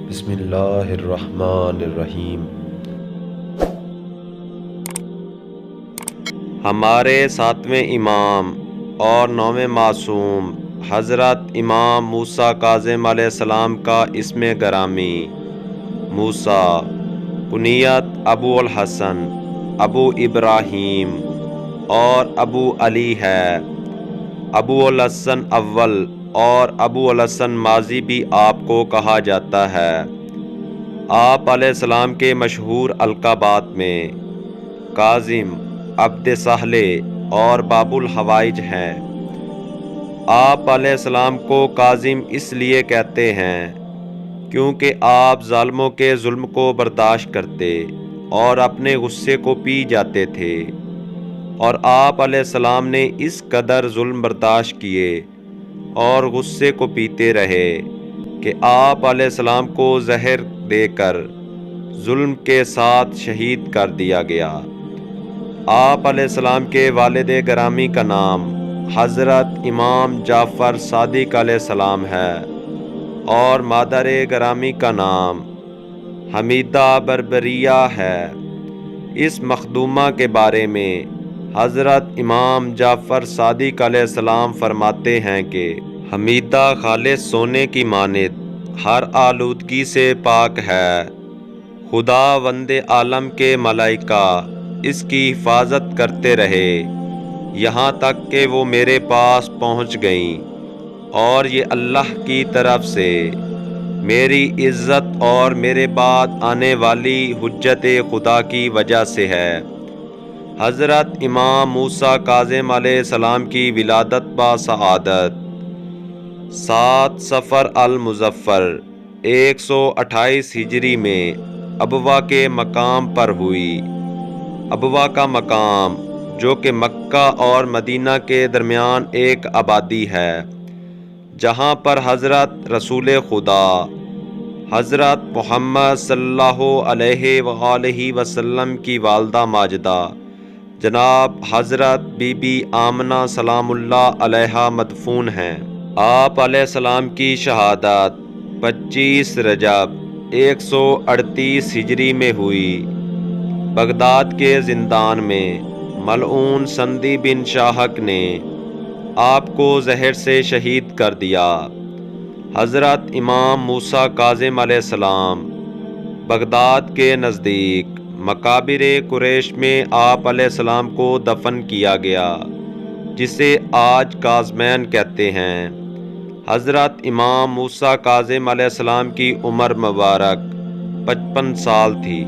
بسم اللہ الرحمن الرحیم۔ ہمارے ساتویں امام اور نویں معصوم حضرت امام موسیٰ کاظم علیہ السلام کا اسم گرامی موسیٰ، کنیت ابو الحسن، ابو ابراہیم اور ابو علی ہے۔ ابو الحسن اول اور ابو الحسن ماضی بھی آپ کو کہا جاتا ہے۔ آپ علیہ السلام کے مشہور القابات میں کاظم، عبد سہلے اور باب الحوائج ہیں۔ آپ علیہ السلام کو کاظم اس لیے کہتے ہیں کیونکہ آپ ظالموں کے ظلم کو برداشت کرتے اور اپنے غصے کو پی جاتے تھے، اور آپ علیہ السلام نے اس قدر ظلم برداشت کیے اور غصے کو پیتے رہے کہ آپ علیہ السلام کو زہر دے کر ظلم کے ساتھ شہید کر دیا گیا۔ آپ علیہ السلام کے والد گرامی کا نام حضرت امام جعفر صادق علیہ السلام ہے اور مادر گرامی کا نام حمیدہ بربریہ ہے۔ اس مخدومہ کے بارے میں حضرت امام جعفر صادق علیہ السلام فرماتے ہیں کہ حمیدہ خالص سونے کی مانند ہر آلودگی سے پاک ہے۔ خداوند عالم کے ملائکہ اس کی حفاظت کرتے رہے یہاں تک کہ وہ میرے پاس پہنچ گئیں، اور یہ اللہ کی طرف سے میری عزت اور میرے بعد آنے والی حجت خدا کی وجہ سے ہے۔ حضرت امام موسیٰ کاظم علیہ السلام کی ولادت با سعادت 7 صفر المظفر 128 ہجری میں ابوا کے مقام پر ہوئی۔ ابوا کا مقام جو کہ مکہ اور مدینہ کے درمیان ایک آبادی ہے، جہاں پر حضرت رسول خدا حضرت محمد صلی اللہ علیہ وآلہ وسلم کی والدہ ماجدہ جناب حضرت بی بی آمنہ سلام اللہ علیہا مدفون ہیں۔ آپ علیہ السلام کی شہادت 25 رجب 138 ہجری میں ہوئی۔ بغداد کے زندان میں ملعون سندی بن شاہک نے آپ کو زہر سے شہید کر دیا۔ حضرت امام موسیٰ کاظم علیہ السلام بغداد کے نزدیک مقابر قریش میں آپ علیہ السلام کو دفن کیا گیا، جسے آج کاظمین کہتے ہیں۔ حضرت امام موسیٰ کاظم علیہ السلام کی عمر مبارک 55 سال تھی۔